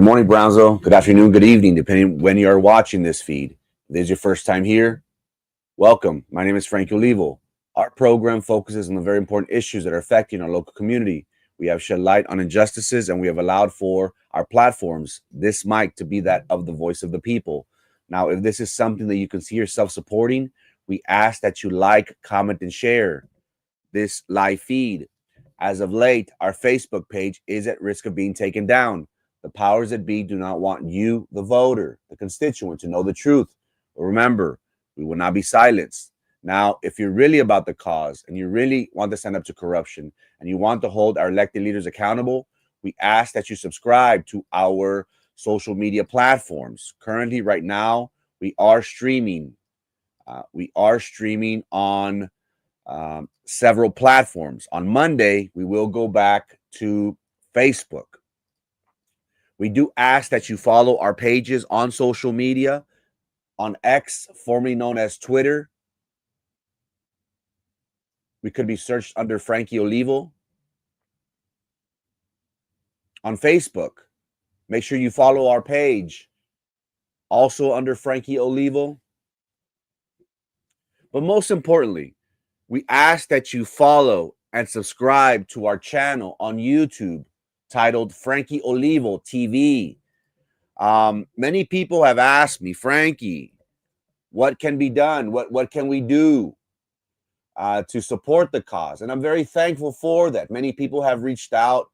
Good morning, Brownsville. Good afternoon, good evening, depending when you are watching this feed. If this is your first time here, welcome. My name is Frankie Olivo. Our program focuses on the very important issues that are affecting our local community. We have shed light on injustices, and we have allowed for our platforms, this mic, to be that of the voice of the people. Now, if this is something that you can see yourself supporting, we ask that you like, comment, and share this live feed. As of late, our Facebook page is at risk of being taken down. The powers that be do not want you, the voter, the constituent, to know the truth. But remember, we will not be silenced. Now, if you're really about the cause and you really want to stand up to corruption and you want to hold our elected leaders accountable, we ask that you subscribe to our social media platforms. Currently, right now, we are streaming. On several platforms. On Monday, we will go back to Facebook. We do ask that you follow our pages on social media, on X, formerly known as Twitter. We could be searched under Frankie Olivo. On Facebook, make sure you follow our page, also under Frankie Olivo. But most importantly, we ask that you follow and subscribe to our channel on YouTube titled Frankie Olivo TV. Many people have asked me, Frankie, what can be done? What can we do to support the cause? And I'm very thankful for that. Many people have reached out.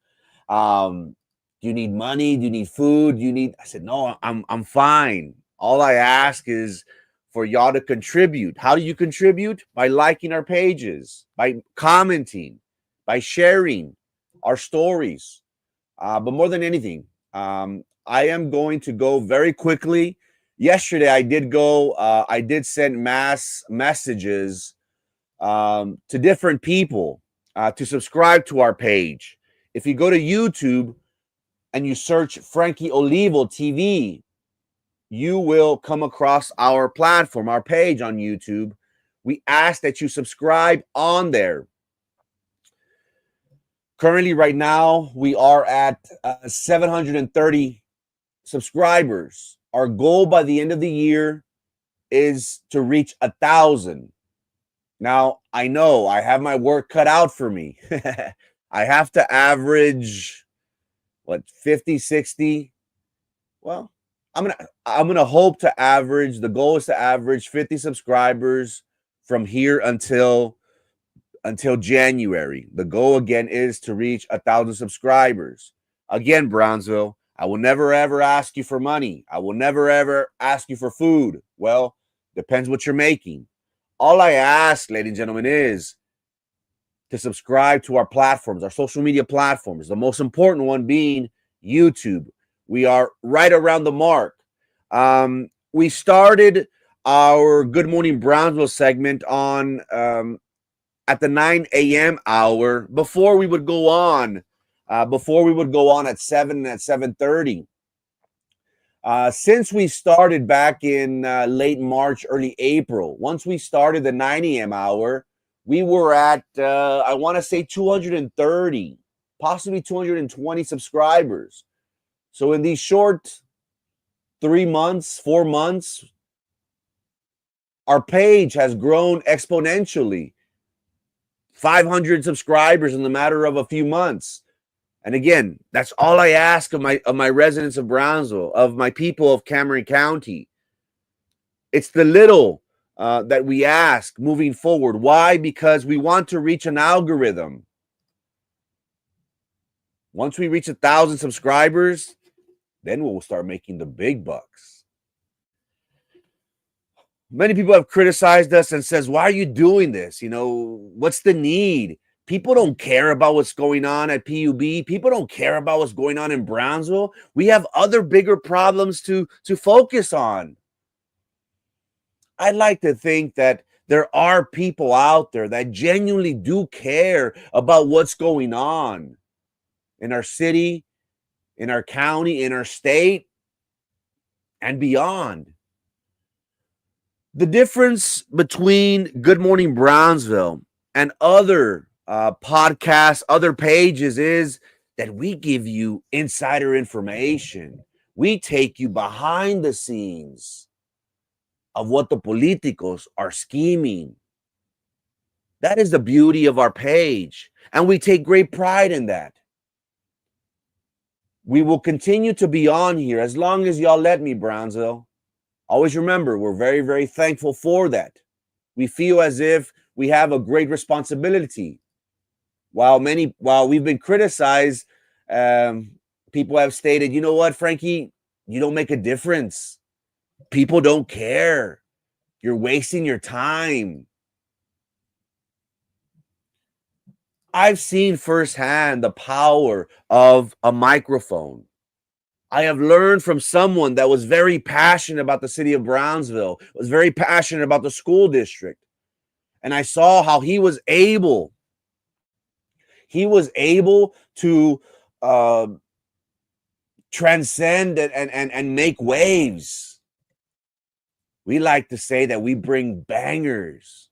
Do you need money? Do you need food? I said, no, I'm fine. All I ask is for y'all to contribute. How do you contribute? By liking our pages, by commenting, by sharing our stories. But more than anything, I am going to go very quickly. Yesterday, I did send mass messages to different people to subscribe to our page. If you go to YouTube and you search Frankie Olivo TV, you will come across our platform, our page on YouTube. We ask that you subscribe on there. Currently, right now, we are at 730 subscribers. Our goal by the end of the year is to reach 1,000. Now, I know I have my work cut out for me. I have to average, 50, 60? Well, I'm gonna hope to average. The goal is to average 50 subscribers from here until January. The goal again is to reach 1,000 subscribers. Again, Brownsville, I will never ever ask you for money. I will never ever ask you for food. Well, depends what you're making. All I ask, ladies and gentlemen, is to subscribe to our platforms, our social media platforms. The most important one being YouTube. We are right around the mark. We started our Good Morning Brownsville segment on at the 9 a.m. hour before we would go on at 7 and at 7:30. Since we started back in late March, early April, once we started the 9 a.m. hour, we were at, I want to say 230, possibly 220 subscribers. So in these short 3 months, 4 months, our page has grown exponentially. 500 subscribers in the matter of a few months. And again, that's all I ask of my residents of Brownsville, of my people of Cameron County. It's the little that we ask moving forward. Why? Because we want to reach an algorithm. Once we reach 1,000 subscribers, then we'll start making the big bucks. Many people have criticized us and says, why are you doing this? What's the need? People don't care about what's going on at PUB. People don't care about what's going on in Brownsville. We have other bigger problems to focus on. I'd like to think that there are people out there that genuinely do care about what's going on in our city, in our county, in our state, and beyond. The difference between Good Morning Brownsville and other podcasts, other pages, is that we give you insider information. We take you behind the scenes of what the politicos are scheming. That is the beauty of our page, and we take great pride in that. We will continue to be on here as long as y'all let me, Brownsville. Always remember, we're very, very thankful for that. We feel as if we have a great responsibility. While we've been criticized, people have stated, you know what, Frankie, you don't make a difference. People don't care. You're wasting your time. I've seen firsthand the power of a microphone. I have learned from someone that was very passionate about the city of Brownsville, was very passionate about the school district. And I saw how he was able to transcend and make waves. We like to say that we bring bangers.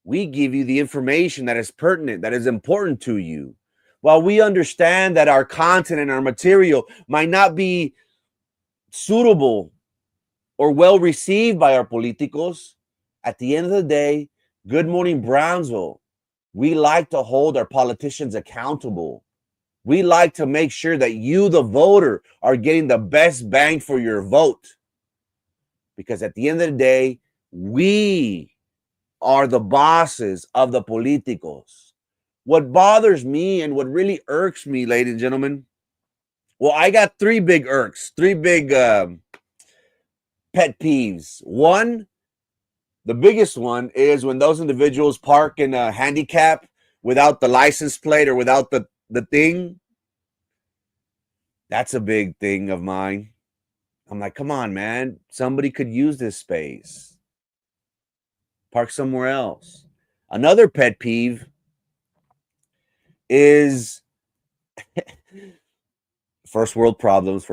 We give you the information that is pertinent, that is important to you. While we understand that our content and our material might not be suitable or well received by our politicos, at the end of the day, Good Morning Brownsville, we like to hold our politicians accountable. We like to make sure that you, the voter, are getting the best bang for your vote. Because at the end of the day, we are the bosses of the politicos. What bothers me and what really irks me, ladies and gentlemen, well, I got three big irks, three big pet peeves. One, the biggest one is when those individuals park in a handicap without the license plate or without the thing. That's a big thing of mine. I'm like, come on, man. Somebody could use this space. Park somewhere else. Another pet peeve is first world problems.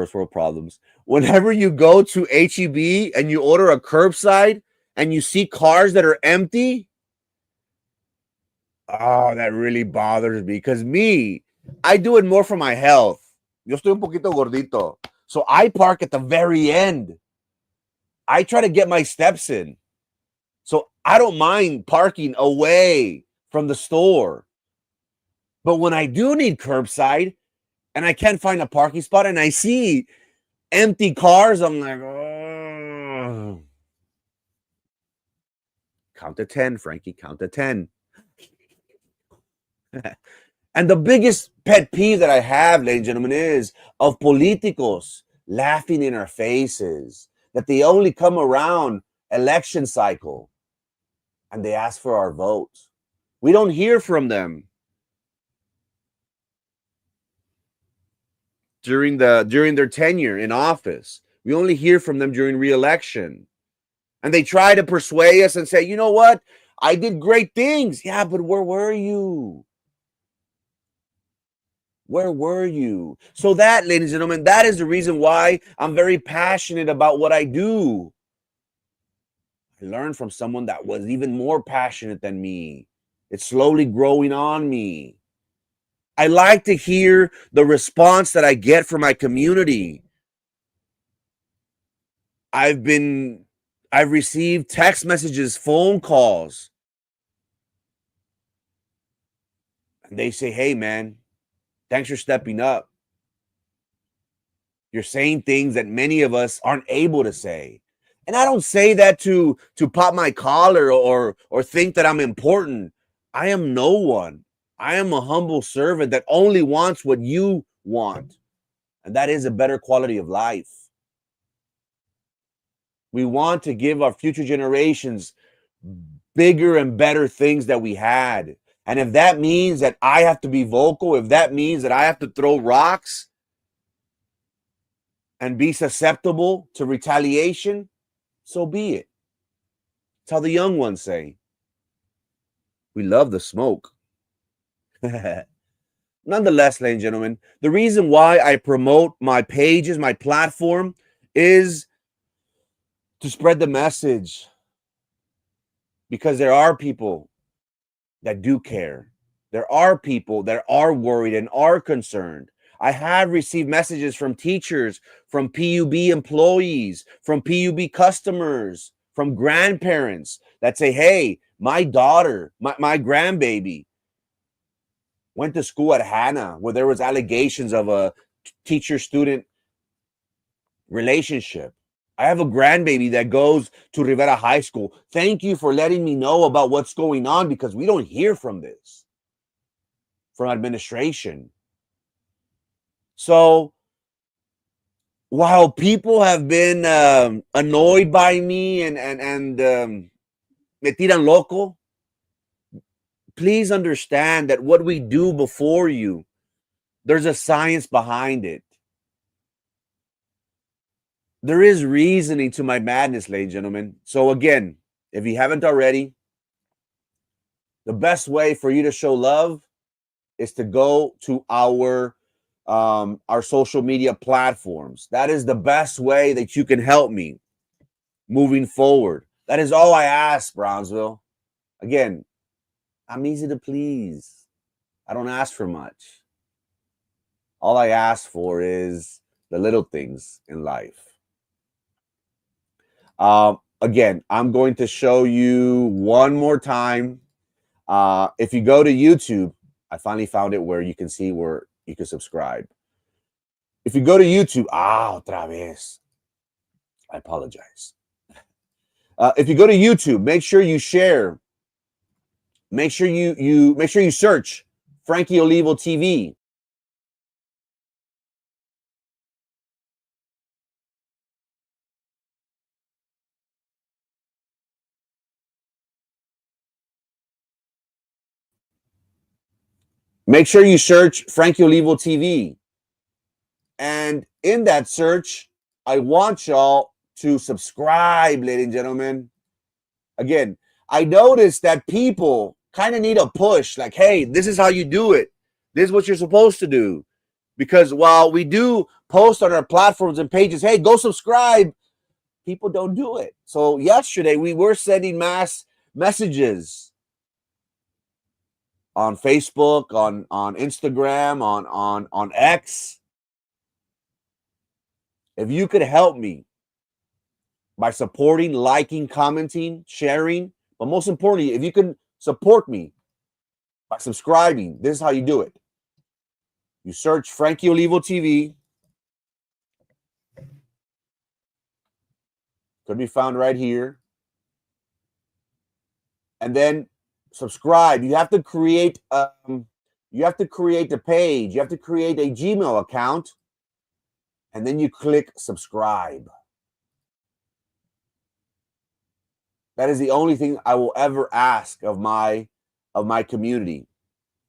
Whenever you go to HEB and you order a curbside and you see cars that are empty, oh, that really bothers me. Because I do it more for my health. Yo estoy un poquito gordito. So I park at the very end. I try to get my steps in. So I don't mind parking away from the store. But when I do need curbside and I can't find a parking spot and I see empty cars, I'm like, oh. Count to 10, Frankie, count to 10. And the biggest pet peeve that I have, ladies and gentlemen, is of politicos laughing in our faces, that they only come around election cycle and they ask for our vote. We don't hear from them during their tenure in office. We only hear from them during re-election. And they try to persuade us and say, you know what? I did great things. Yeah, but where were you? Where were you? So that, ladies and gentlemen, that is the reason why I'm very passionate about what I do. I learned from someone that was even more passionate than me. It's slowly growing on me. I like to hear the response that I get from my community. I've received text messages, phone calls. And they say, hey, man, thanks for stepping up. You're saying things that many of us aren't able to say. And I don't say that to pop my collar or think that I'm important. I am no one. I am a humble servant that only wants what you want. And that is a better quality of life. We want to give our future generations bigger and better things that we had. And if that means that I have to be vocal, if that means that I have to throw rocks and be susceptible to retaliation, so be it. That's how the young ones say. We love the smoke. Nonetheless, ladies and gentlemen, the reason why I promote my pages, my platform, is to spread the message. Because there are people that do care. There are people that are worried and are concerned. I have received messages from teachers, from PUB employees, from PUB customers, from grandparents that say, hey, my daughter, my grandbaby went to school at Hannah where there was allegations of a teacher-student relationship. I have a grandbaby that goes to Rivera High School. Thank you for letting me know about what's going on, because we don't hear from this from administration. So while people have been annoyed by me and me tiran loco, please understand that what we do before you, there's a science behind it. There is reasoning to my madness, ladies and gentlemen. So again, if you haven't already, the best way for you to show love is to go to our social media platforms. That is the best way that you can help me moving forward. That is all I ask, Brownsville. Again, I'm easy to please. I don't ask for much. All I ask for is the little things in life. Again, I'm going to show you one more time. If you go to YouTube, I finally found it where you can see where you can subscribe. If you go to YouTube, otra vez. I apologize. If you go to YouTube, make sure you share. Make sure you search Frankie Olivo TV. Make sure you search Frankie Olivo TV. And in that search, I want y'all to subscribe, ladies and gentlemen. Again, I noticed that people kind of need a push, like, hey, this is how you do it. This is what you're supposed to do. Because while we do post on our platforms and pages, hey, go subscribe, people don't do it. So yesterday we were sending mass messages on Facebook, on Instagram, on X. If you could help me by supporting, liking, commenting, sharing, but most importantly, if you can support me by subscribing, this is how you do it. You search Frankie Olivo TV. Could be found right here. And then subscribe. You have to create a page. You have to create a Gmail account. And then you click subscribe. That is the only thing I will ever ask of my community.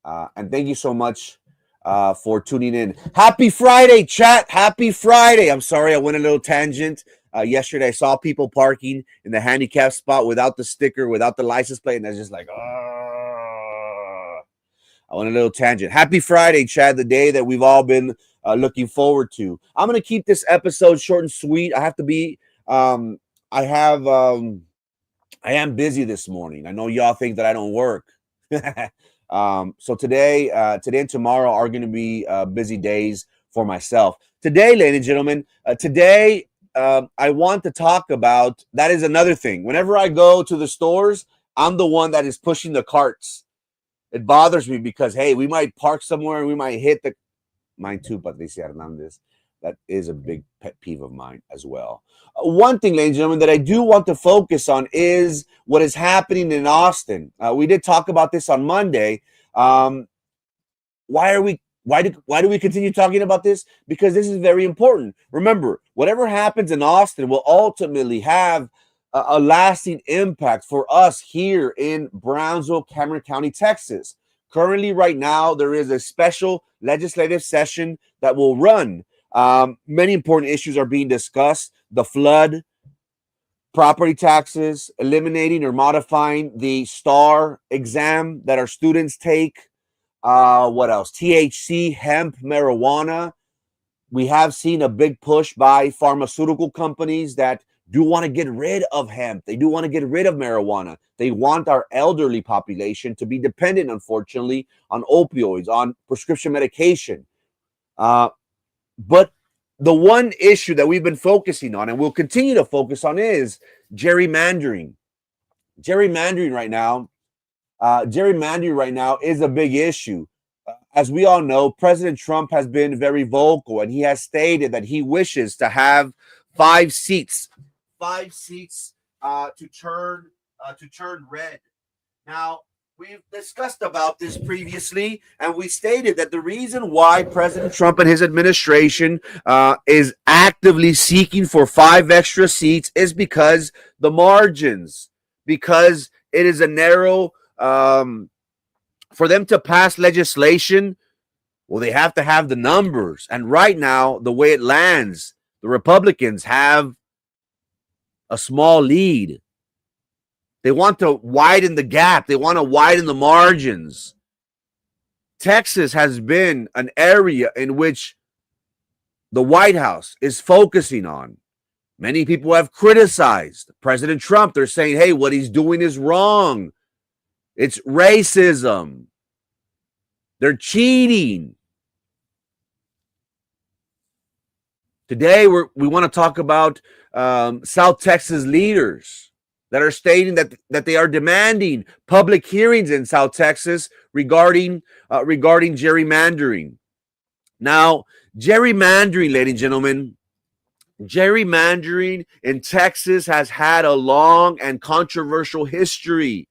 And thank you so much for tuning in. Happy Friday, chat. Happy Friday. I'm sorry I went a little tangent. Yesterday, I saw people parking in the handicap spot without the sticker, without the license plate, and I was just like, I went a little tangent. Happy Friday, Chad, the day that we've all been looking forward to. I'm going to keep this episode short and sweet. I have to be, I am busy this morning. I know y'all think that I don't work. So today and tomorrow are going to be busy days for myself. Today, ladies and gentlemen, I want to talk about, that is another thing. Whenever I go to the stores, I'm the one that is pushing the carts. It bothers me because, hey, we might park somewhere and we might hit the, mine too, Patricia Hernandez. That is a big pet peeve of mine as well. One thing, ladies and gentlemen, that I do want to focus on is what is happening in Austin. We did talk about this on Monday. Why do we continue talking about this? Because this is very important. Remember, whatever happens in Austin will ultimately have a lasting impact for us here in Brownsville, Cameron County, Texas. Currently, right now, there is a special legislative session that will run. Many important issues are being discussed. The flood, property taxes, eliminating or modifying the STAR exam that our students take. What else? THC, hemp, marijuana. We have seen a big push by pharmaceutical companies that do want to get rid of hemp. They do want to get rid of marijuana. They want our elderly population to be dependent, unfortunately, on opioids, on prescription medication. But the one issue that we've been focusing on and we'll continue to focus on is gerrymandering. Gerrymandering right now, is a big issue. As we all know, President Trump has been very vocal, and he has stated that he wishes to have five seats to turn red. Now, we've discussed about this previously, and we stated that the reason why President Trump and his administration is actively seeking for five extra seats is because the margins, because it is a narrow, for them to pass legislation, well, they have to have the numbers. And right now, the way it lands, the Republicans have a small lead. They want to widen the gap. They want to widen the margins. Texas has been an area in which the White House is focusing on. Many people have criticized President Trump. They're saying, hey, what he's doing is wrong. It's racism. They're cheating. Today, we want to talk about South Texas leaders that are stating that they are demanding public hearings in South Texas regarding gerrymandering. Now, gerrymandering, ladies and gentlemen, gerrymandering in Texas has had a long and controversial history,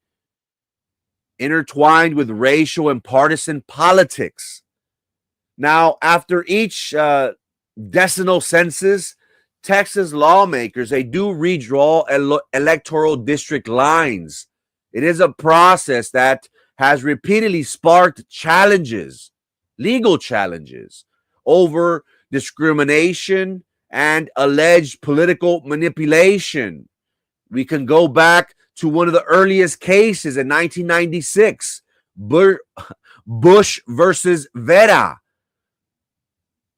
intertwined with racial and partisan politics. Now, after each decennial census, Texas lawmakers, they do redraw electoral district lines. It is a process that has repeatedly sparked challenges, legal challenges, over discrimination and alleged political manipulation. We can go back to one of the earliest cases in 1996, Bush versus Vera.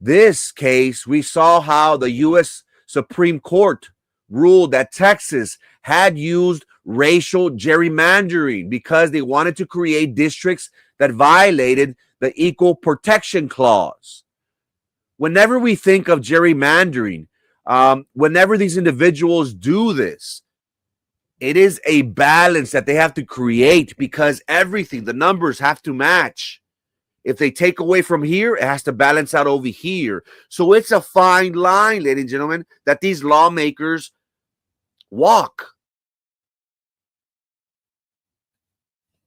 This case, we saw how the U.S. Supreme Court ruled that Texas had used racial gerrymandering because they wanted to create districts that violated the Equal Protection Clause. Whenever we think of gerrymandering, whenever these individuals do this, it is a balance that they have to create because everything, the numbers have to match. If they take away from here, it has to balance out over here. So it's a fine line, ladies and gentlemen, that these lawmakers walk.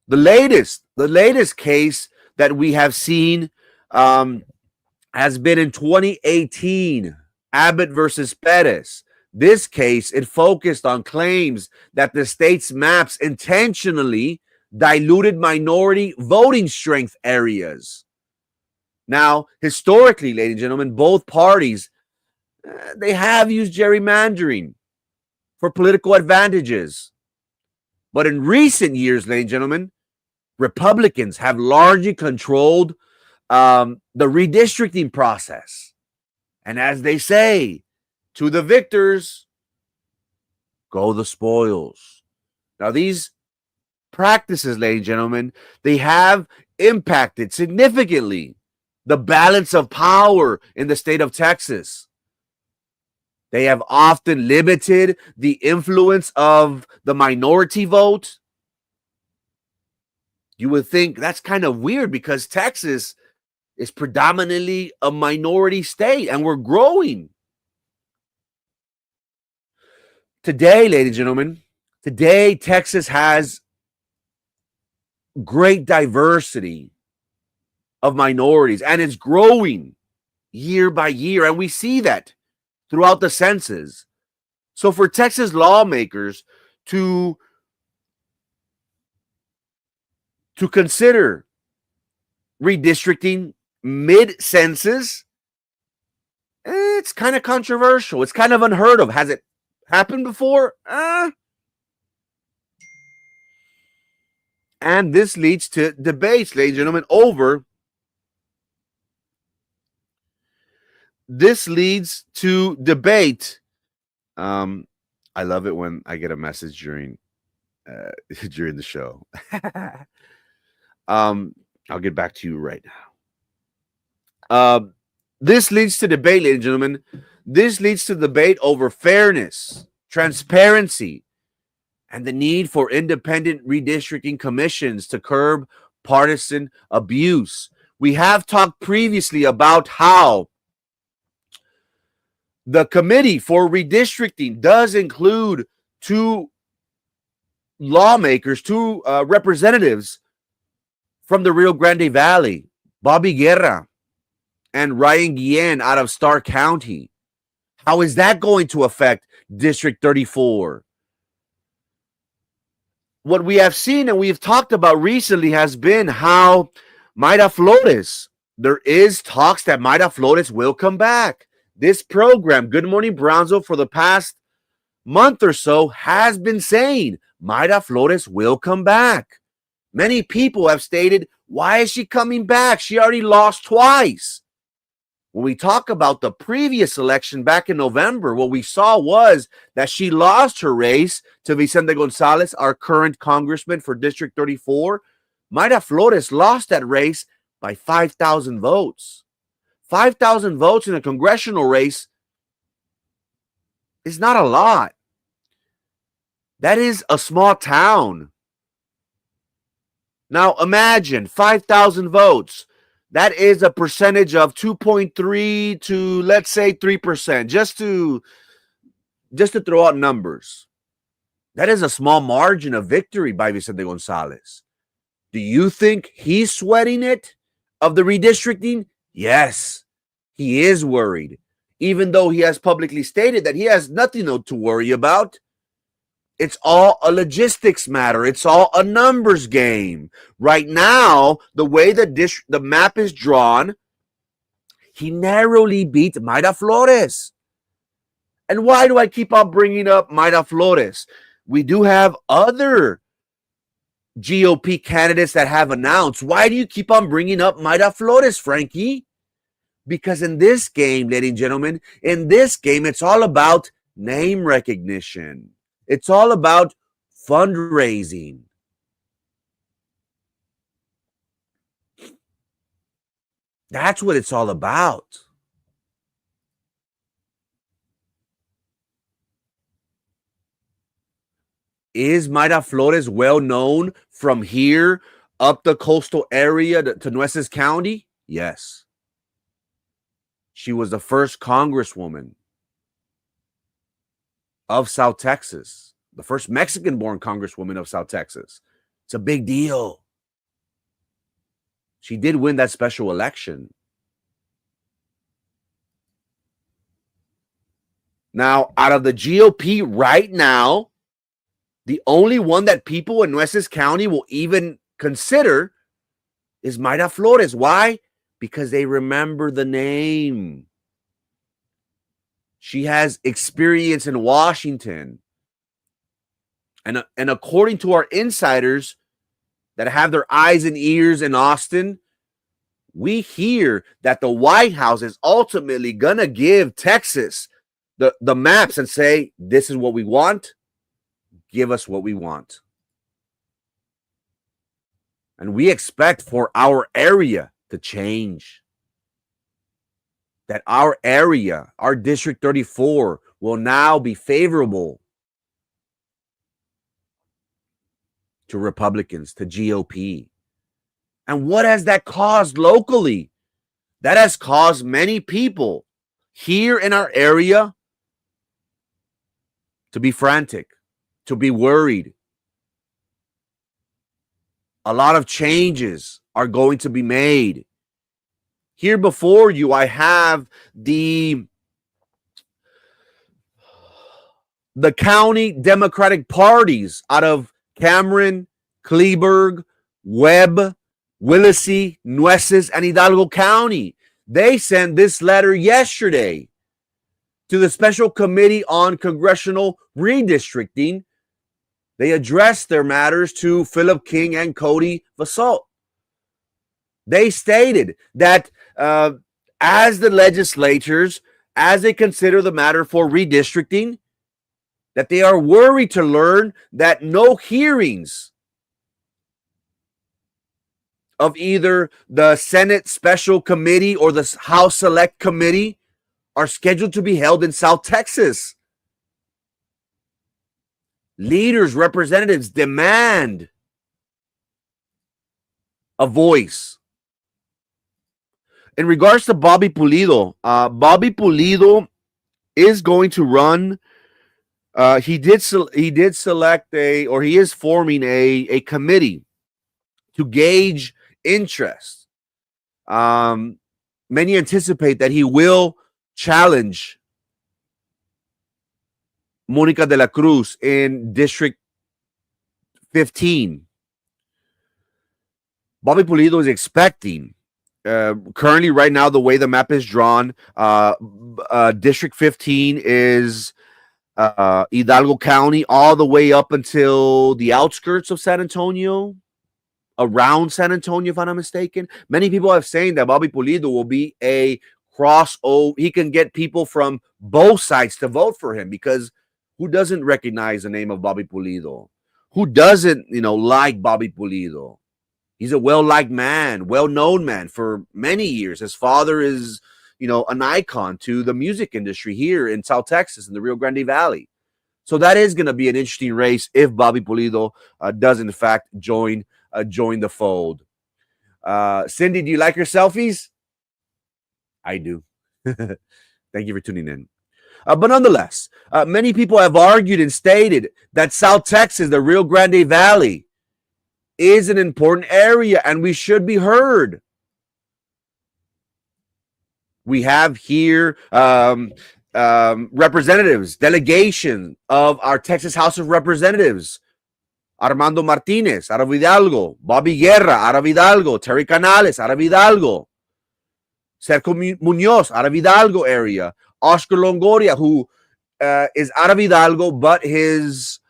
The latest case that we have seen has been in 2018, Abbott versus Perez. This case, it focused on claims that the state's maps intentionally diluted minority voting strength areas. Now, historically, ladies and gentlemen, both parties, they have used gerrymandering for political advantages. But in recent years, ladies and gentlemen, Republicans have largely controlled the redistricting process. And as they say, to the victors, go the spoils. Now, these practices, ladies and gentlemen, they have impacted significantly the balance of power in the state of Texas. They have often limited the influence of the minority vote. You would think that's kind of weird because Texas is predominantly a minority state and we're growing. Today, ladies and gentlemen, Texas has great diversity of minorities and it's growing year by year. And we see that throughout the census. So for Texas lawmakers to consider redistricting mid-census, it's kind of controversial. It's kind of unheard of. Has it happened before? And this leads to debates, ladies and gentlemen, over. This leads to debate. I love it when I get a message during the show. I'll get back to you right now. This leads to debate, ladies and gentlemen. This leads to debate over fairness, transparency, and the need for independent redistricting commissions to curb partisan abuse. We have talked previously about how the committee for redistricting does include two lawmakers, two representatives from the Rio Grande Valley, Bobby Guerra and Ryan Guillen out of Starr County. How is that going to affect District 34? What we have seen and we've talked about recently has been how Mayra Flores, there is talks that Mayra Flores will come back. This program, Good Morning Brownsville, for the past month or so has been saying Mayra Flores will come back. Many people have stated, why is she coming back? She already lost twice. When we talk about the previous election back in November, what we saw was that she lost her race to Vicente Gonzalez, our current congressman for District 34. Mayra Flores lost that race by 5,000 votes. 5,000 votes in a congressional race is not a lot. That is a small town. Now imagine 5,000 votes. That is a percentage of 2.3 to, let's say, 3%, just to throw out numbers. That is a small margin of victory by Vicente Gonzalez. Do you think he's sweating it of the redistricting? Yes, he is worried, even though he has publicly stated that he has nothing to worry about. It's all a logistics matter. It's all a numbers game. Right now, the way the map is drawn, he narrowly beat Mayra Flores. And why do I keep on bringing up Mayra Flores? We do have other GOP candidates that have announced. Why do you keep on bringing up Mayra Flores, Frankie? Because in this game, ladies and gentlemen, in this game, it's all about name recognition. It's all about fundraising. That's what it's all about. Is Mayra Flores well known from here up the coastal area to Nueces County? Yes. She was the first congresswoman of South Texas, the first Mexican-born congresswoman of South Texas. It's a big deal. She did win that special election. Now, out of the GOP right now, the only one that people in Nueces County will even consider is Mayra Flores. Why? Because they remember the name. She has experience in Washington. And according to our insiders that have their eyes and ears in Austin, we hear that the White House is ultimately going to give Texas the maps and say, this is what we want. Give us what we want. And we expect for our area to change. That our area, our District 34, will now be favorable to Republicans, to GOP. And what has that caused locally? That has caused many people here in our area to be frantic, to be worried. A lot of changes are going to be made. Here before you, I have the county Democratic parties out of Cameron, Kleberg, Webb, Willacy, Nueces, and Hidalgo County. They sent this letter yesterday to the Special Committee on Congressional Redistricting. They addressed their matters to Philip King and Cody Vasut. They stated that as the legislatures, as they consider the matter for redistricting, that they are worried to learn that no hearings of either the Senate Special Committee or the House Select Committee are scheduled to be held in South Texas. Leaders, representatives demand a voice. In regards to Bobby Pulido, Bobby Pulido is going to run. He did select he is forming a committee to gauge interest. Many anticipate that he will challenge Monica de la Cruz in District 15. Bobby Pulido is expecting, currently right now, the way the map is drawn, District 15 is Hidalgo County all the way up until the outskirts of San Antonio, around San Antonio, if I'm not mistaken. Many people have saying that Bobby Pulido will be a crossover. He can get people from both sides to vote for him, because who doesn't recognize the name of Bobby Pulido? Who doesn't, like Bobby Pulido? He's a well-liked man, well-known man for many years. His father is, an icon to the music industry here in South Texas, in the Rio Grande Valley. So that is going to be an interesting race if Bobby Pulido does, in fact, join the fold. Cindy, do you like your selfies? I do. Thank you for tuning in. But nonetheless, many people have argued and stated that South Texas, the Rio Grande Valley, is an important area and we should be heard. We have here representatives, delegation of our Texas House of Representatives. Armando Martinez out of Hidalgo, Bobby Guerra out of Hidalgo, Terry Canales out of Hidalgo, Sergio Munoz out of Hidalgo area, Oscar Longoria, who is out of Hidalgo, but his,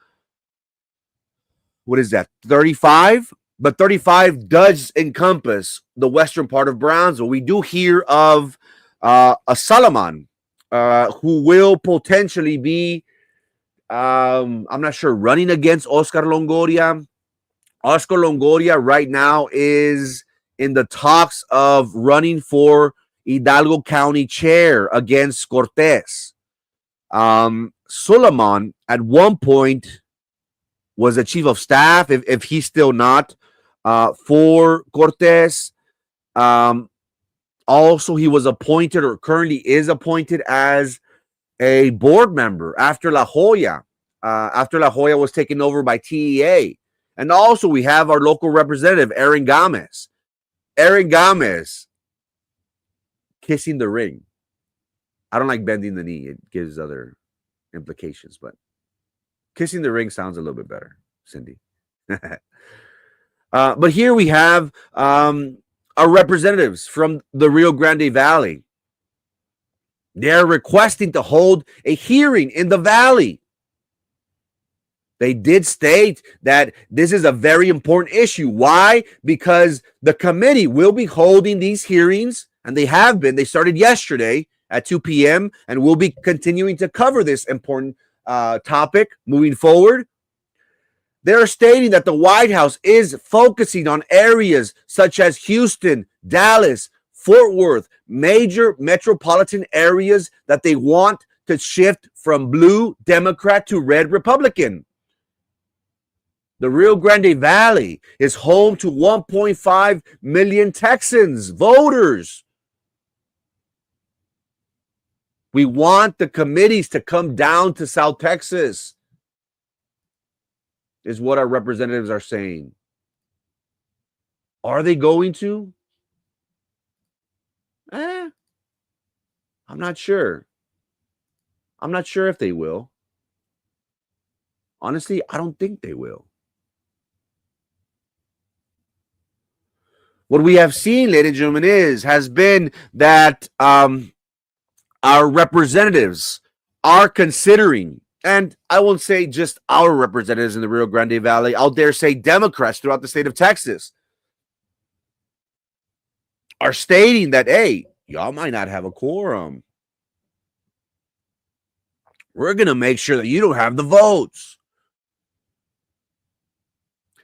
35? But 35 does encompass the western part of Brownsville. We do hear of a Solomon who will potentially be, I'm not sure, running against Oscar Longoria. Oscar Longoria right now is in the talks of running for Hidalgo County chair against Cortez. Solomon at one point was a chief of staff, if he's still not, for Cortez. Also, he was appointed, or currently is appointed, as a board member after La Jolla was taken over by TEA. And also we have our local representative, Aaron Gomez. Aaron Gomez kissing the ring. I don't like bending the knee. It gives other implications, but kissing the ring sounds a little bit better, Cindy. But here we have our representatives from the Rio Grande Valley. They're requesting to hold a hearing in the valley. They did state that this is a very important issue. Why? Because the committee will be holding these hearings, and they have been. They started yesterday at 2 p.m. and will be continuing to cover this important topic moving forward. They're stating that the White House is focusing on areas such as Houston, Dallas, Fort Worth, major metropolitan areas that they want to shift from blue Democrat to red Republican. The Rio Grande Valley is home to 1.5 million Texans, voters. We want the committees to come down to South Texas, is what our representatives are saying. Are they going to? I'm not sure. I'm not sure if they will. Honestly, I don't think they will. What we have seen, ladies and gentlemen, has been that our representatives are considering, and I won't say just our representatives in the Rio Grande Valley, I'll dare say Democrats throughout the state of Texas, are stating that, hey, y'all might not have a quorum. We're going to make sure that you don't have the votes.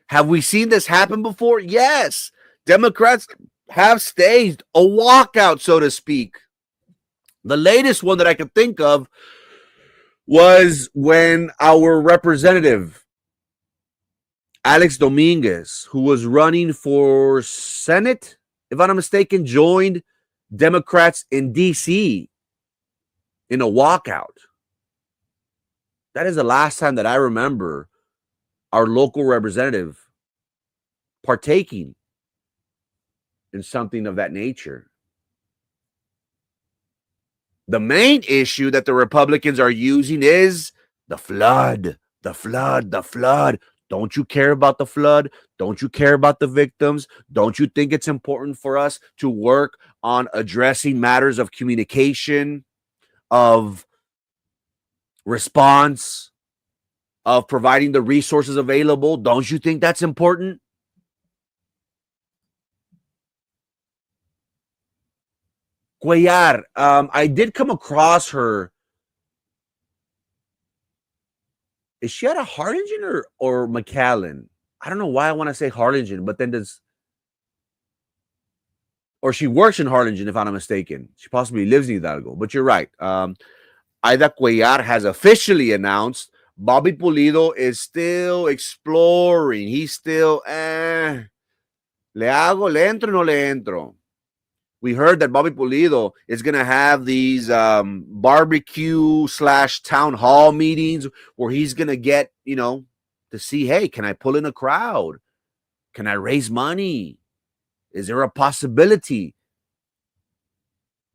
Have we seen this happen before? Yes. Democrats have staged a walkout, so to speak. The latest one that I could think of was when our representative, Alex Dominguez, who was running for Senate, if I'm not mistaken, joined Democrats in D.C. in a walkout. That is the last time that I remember our local representative partaking in something of that nature. The main issue that the Republicans are using is the flood, the flood, the flood. Don't you care about the flood? Don't you care about the victims? Don't you think it's important for us to work on addressing matters of communication, of response, of providing the resources available? Don't you think that's important? Cuellar, I did come across her. Is she out of Harlingen or McAllen? I don't know why I want to say Harlingen, but then or she works in Harlingen, if I'm not mistaken. She possibly lives in Hidalgo, but you're right. Aida Cuellar has officially announced Bobby Pulido is still exploring. He's still, le entro, no le entro. We heard that Bobby Pulido is going to have these barbecue / town hall meetings where he's going to get, to see, hey, can I pull in a crowd? Can I raise money? Is there a possibility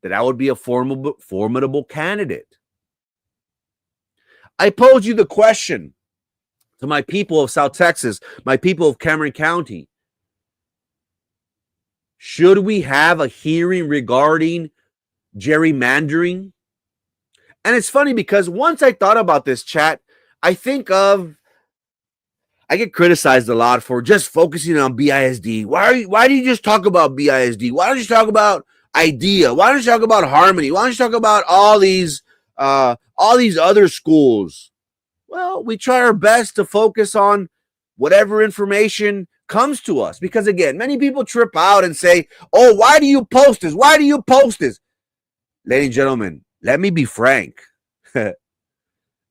that I would be a formidable candidate? I posed you the question to my people of South Texas, my people of Cameron County. Should we have a hearing regarding gerrymandering? And it's funny because once I thought about this, chat, I get criticized a lot for just focusing on BISD. Why do you just talk about BISD? Why don't you talk about IDEA? Why don't you talk about Harmony? Why don't you talk about all these other schools? Well, we try our best to focus on whatever information comes to us. Because again, many people trip out and say, oh, why do you post this? Why do you post this? Ladies and gentlemen, let me be frank. Let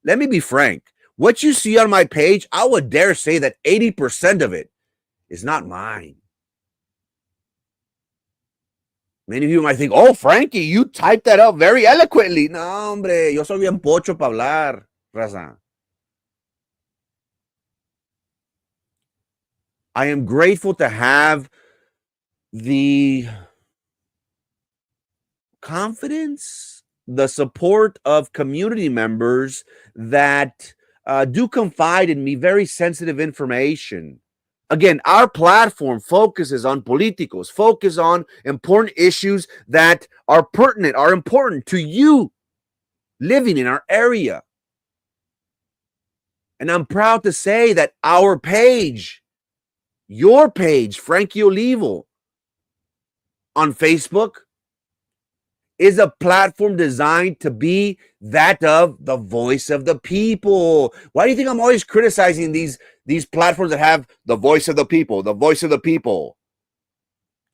me be frank. What you see on my page, I would dare say that 80% of it is not mine. Many people might think, oh, Frankie, you typed that up very eloquently. No, hombre, yo soy bien pocho para hablar, raza. I am grateful to have the confidence, the support of community members that do confide in me very sensitive information. Again, our platform focuses on politicos, focus on important issues that are pertinent, are important to you living in our area. And I'm proud to say that our page, your page, Frankie Olivo, on Facebook, is a platform designed to be that of the voice of the people. Why do you think I'm always criticizing these platforms that have the voice of the people, the voice of the people?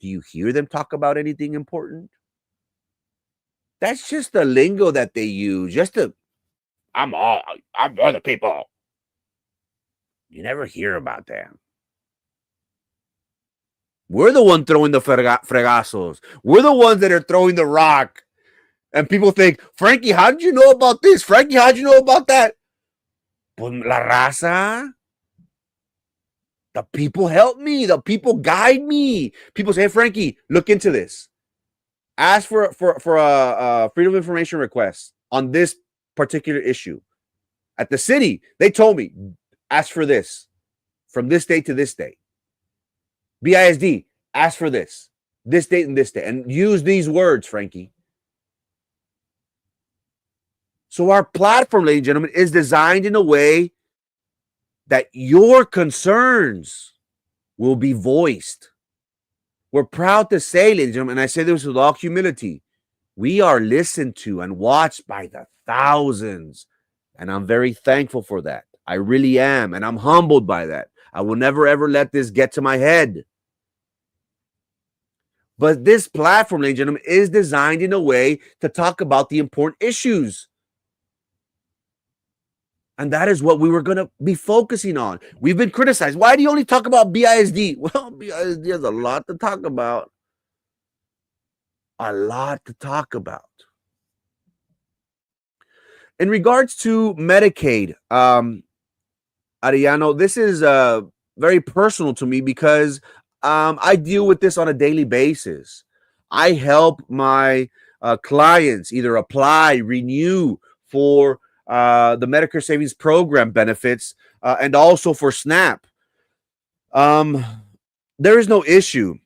Do you hear them talk about anything important? That's just the lingo that they use, I'm the people. You never hear about them. We're the one throwing the fregazos. We're the ones that are throwing the rock. And people think, Frankie, how did you know about this? Frankie, how did you know about that? Pues la raza. The people help me. The people guide me. People say, hey, Frankie, look into this. Ask for a freedom of information request on this particular issue. At the city, they told me, ask for this from this date to this date. BISD, ask for this date and this date, and use these words, Frankie. So our platform, ladies and gentlemen, is designed in a way that your concerns will be voiced. We're proud to say, ladies and gentlemen, and I say this with all humility, we are listened to and watched by the thousands, and I'm very thankful for that. I really am, and I'm humbled by that. I will never, ever let this get to my head. But this platform, ladies and gentlemen, is designed in a way to talk about the important issues. And that is what we were going to be focusing on. We've been criticized. Why do you only talk about BISD? Well, BISD has a lot to talk about. A lot to talk about. In regards to Medicaid, Ariano, this is very personal to me because I deal with this on a daily basis. I help my clients either apply, renew for the Medicare Savings Program benefits and also for SNAP. There is no issue.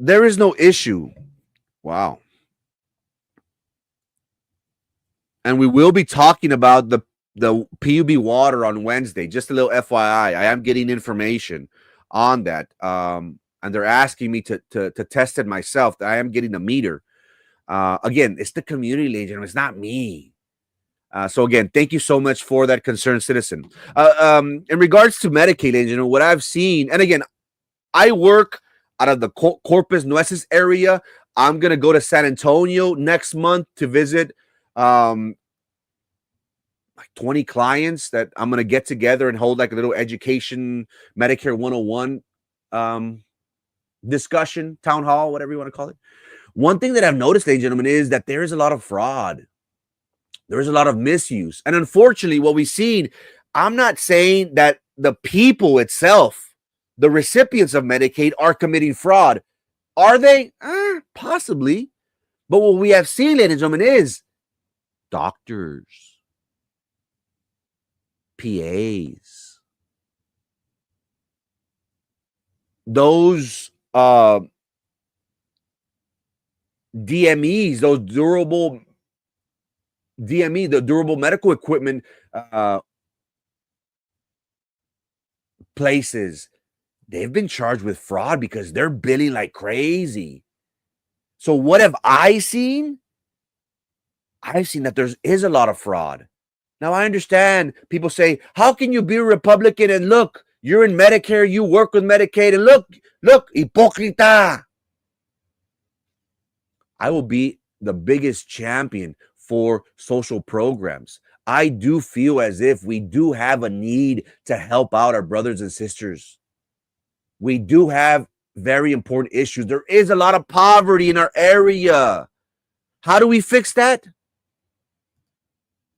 There is no issue. Wow. And we will be talking about the PUB water on Wednesday. Just a little FYI, I am getting information on that. And they're asking me to test it myself. I am getting a meter. Again, it's the community, ladies and gentlemen. It's not me. So again, thank you so much for that, concerned citizen. In regards to Medicaid, ladies and gentlemen, what I've seen, and again, I work out of the Corpus Nueces area. I'm gonna go to San Antonio next month to visit like 20 clients that I'm gonna get together and hold like a little education Medicare 101 discussion, town hall, whatever you want to call it. One thing that I've noticed, ladies and gentlemen, is that there is a lot of fraud. There is a lot of misuse. And unfortunately, what we've seen, I'm not saying that the people itself, the recipients of Medicaid, are committing fraud. Are they? Possibly. But what we have seen, ladies and gentlemen, is doctors, PAs, those DMEs, those durable DME, the durable medical equipment places, they've been charged with fraud because they're billing like crazy. So what have I seen? I've seen that there is a lot of fraud. Now, I understand people say, how can you be a Republican and look, you're in Medicare, you work with Medicaid, and look, hipocrita. I will be the biggest champion for social programs. I do feel as if we do have a need to help out our brothers and sisters. We do have very important issues. There is a lot of poverty in our area. How do we fix that?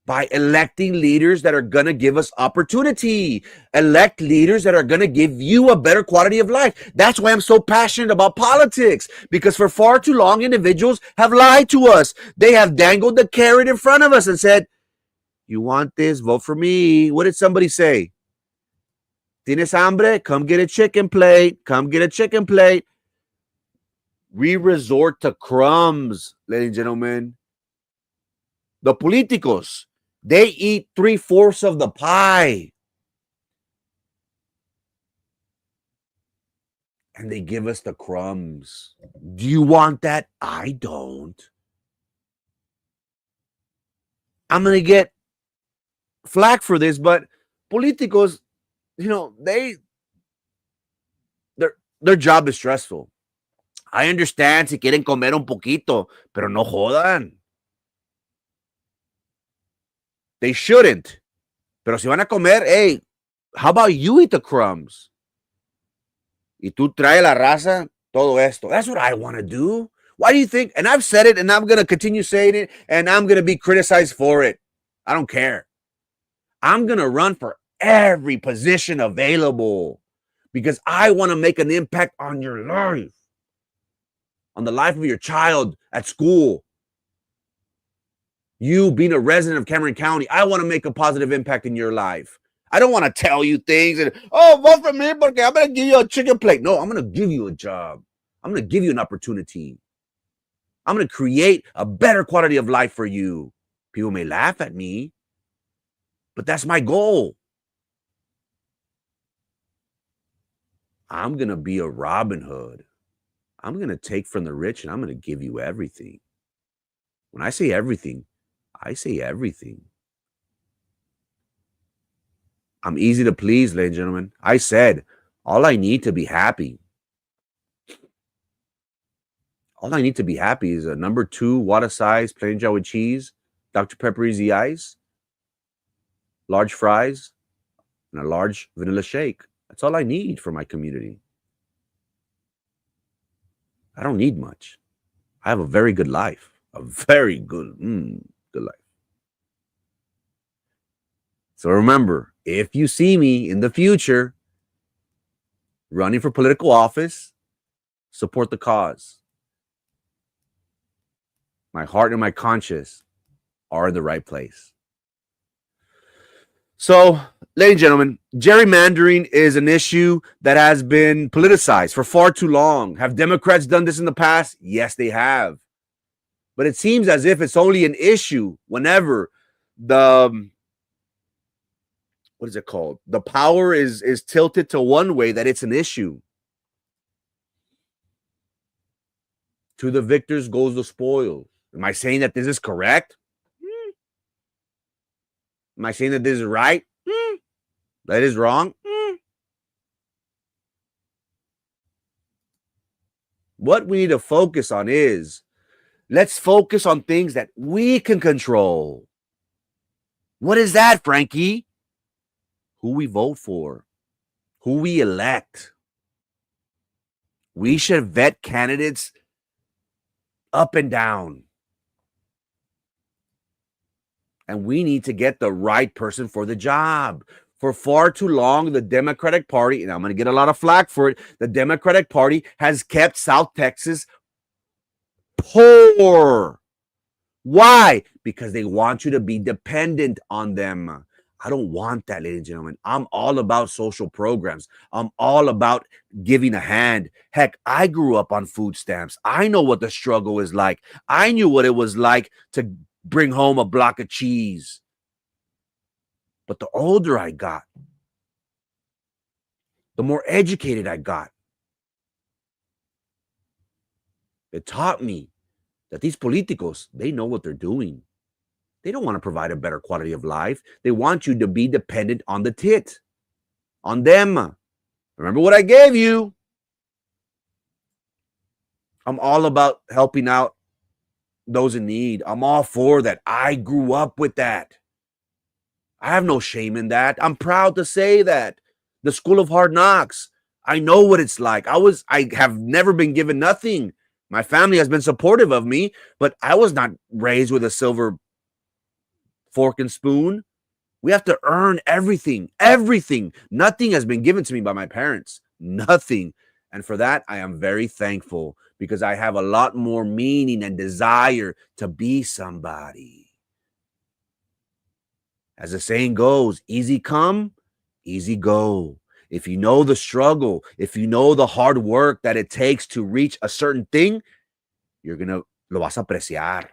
By electing leaders that are going to give us opportunity. Elect leaders that are going to give you a better quality of life. That's why I'm so passionate about politics, because for far too long, individuals have lied to us. They have dangled the carrot in front of us and said, you want this? Vote for me. What did somebody say? Tienes hambre? Come get a chicken plate. Come get a chicken plate. We resort to crumbs, ladies and gentlemen. The políticos, they eat 3/4 of the pie. And they give us the crumbs. Do you want that? I don't. I'm going to get flack for this, but políticos, you know, their job is stressful. I understand si quieren comer un poquito, pero no jodan. They shouldn't. Pero si van a comer, hey, how about you eat the crumbs? Y tú trae la raza, todo esto. That's what I want to do. Why do you think? And I've said it, and I'm going to continue saying it, and I'm going to be criticized for it. I don't care. I'm going to run for every position available because I want to make an impact on your life, on the life of your child at school. You being a resident of Cameron County, I want to make a positive impact in your life. I don't want to tell you things and, vote for me porque I'm going to give you a chicken plate. No, I'm going to give you a job. I'm going to give you an opportunity. I'm going to create a better quality of life for you. People may laugh at me, but that's my goal. I'm going to be a Robin Hood. I'm going to take from the rich and I'm going to give you everything. When I say everything, I say everything. I'm easy to please, ladies and gentlemen. I said, all I need to be happy All I need to be happy is a number 2 water size plain Java with cheese, Dr. Pepper Easy Ice, large fries, and a large vanilla shake. That's all I need for my community. I don't need much. I have a very good life. A very good life. So remember, if you see me in the future running for political office, support the cause. My heart and my conscience are in the right place. So, ladies and gentlemen, gerrymandering is an issue that has been politicized for far too long. Have Democrats done this in the past? Yes, they have. But it seems as if it's only an issue whenever the power is tilted to one way, that it's an issue. To the victors goes the spoils. Am I saying that this is correct? Am I saying that this is right? That is wrong? What we need to focus on is, let's focus on things that we can control. What is that, Frankie? Who we vote for, who we elect. We should vet candidates up and down. And we need to get the right person for the job. For far too long, the Democratic Party, and I'm going to get a lot of flack for it, the Democratic Party has kept South Texas poor. Why? Because they want you to be dependent on them. I don't want that, ladies and gentlemen. I'm all about social programs. I'm all about giving a hand. Heck, I grew up on food stamps. I know what the struggle is like. I knew what it was like to bring home a block of cheese. But the older I got, the more educated I got. It taught me that these politicos, they know what they're doing. They don't want to provide a better quality of life. They want you to be dependent on the tit, on them. Remember what I gave you. I'm all about helping out those in need. I'm all for that. I grew up with that. I have no shame in that. I'm proud to say that. The School of Hard Knocks. I know what it's like. I have never been given nothing. My family has been supportive of me, but I was not raised with a silver fork and spoon. We have to earn everything. Everything. Nothing has been given to me by my parents. Nothing. And for that, I am very thankful, because I have a lot more meaning and desire to be somebody. As the saying goes, easy come, easy go. If you know the struggle, if you know the hard work that it takes to reach a certain thing, lo vas a apreciar.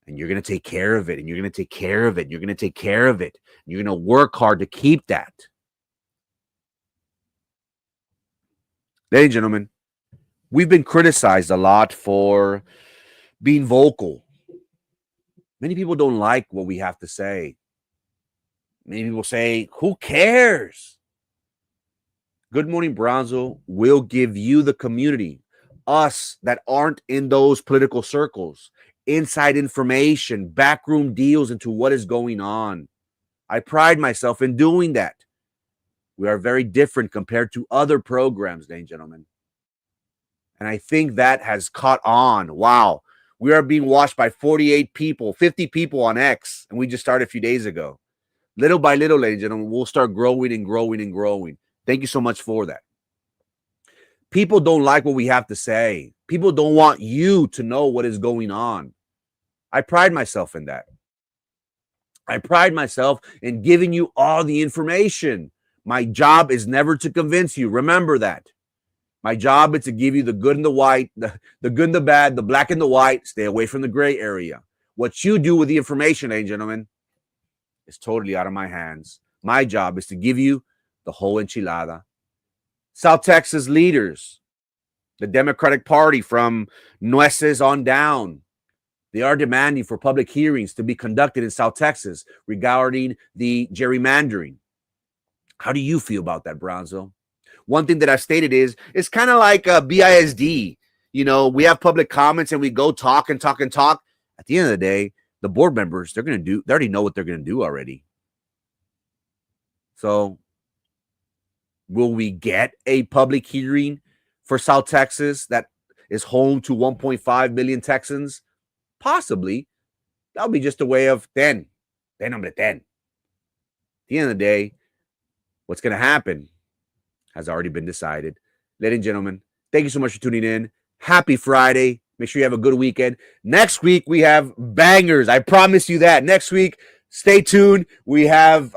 And you're going to take care of it, and you're going to take care of it, and you're going to take care of it. And you're going to work hard to keep that. Ladies and gentlemen, we've been criticized a lot for being vocal. Many people don't like what we have to say. Many people say, who cares? Good Morning Brownsville will give you, the community, us that aren't in those political circles, inside information, backroom deals into what is going on. I pride myself in doing that. We are very different compared to other programs, ladies and gentlemen. And I think that has caught on. Wow. We are being watched by 48 people, 50 people on X, and we just started a few days ago. Little by little, ladies and gentlemen, we'll start growing and growing and growing. Thank you so much for that. People don't like what we have to say. People don't want you to know what is going on. I pride myself in that. I pride myself in giving you all the information. My job is never to convince you. Remember that. My job is to give you the good and the white, the good and the bad, the black and the white. Stay away from the gray area. What you do with the information, ladies and gentlemen, is totally out of my hands. My job is to give you the whole enchilada. South Texas leaders, the Democratic Party from Nueces on down, they are demanding for public hearings to be conducted in South Texas regarding the gerrymandering. How do you feel about that, Brownsville? One thing that I've stated is, it's kind of like a BISD. we have public comments and we go talk and talk and talk. At the end of the day, the board members, they already know what they're going to do already. So will we get a public hearing for South Texas that is home to 1.5 million Texans? Possibly. That'll be just a way of 10. At the end of the day, what's going to happen has already been decided. Ladies and gentlemen, thank you so much for tuning in. Happy Friday. Make sure you have a good weekend. Next week, we have bangers. I promise you that. Next week, stay tuned. We have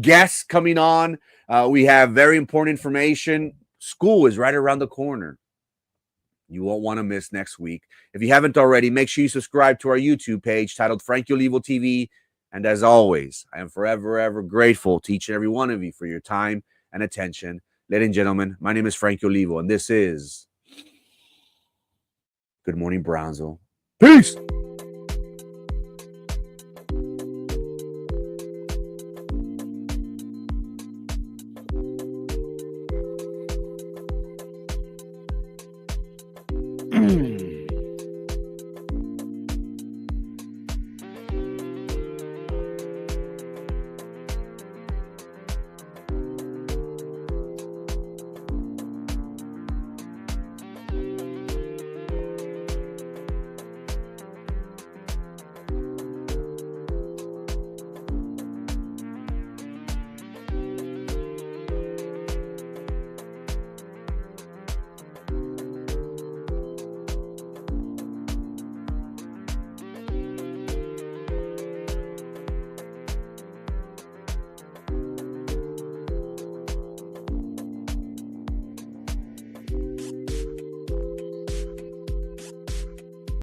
guests coming on. We have very important information. School is right around the corner. You won't want to miss next week. If you haven't already, make sure you subscribe to our YouTube page titled Frankie Olivo TV. And as always, I am forever, ever grateful to each and every one of you for your time and attention. Ladies and gentlemen, my name is Frankie Olivo, and this is Good Morning Brownsville. Peace!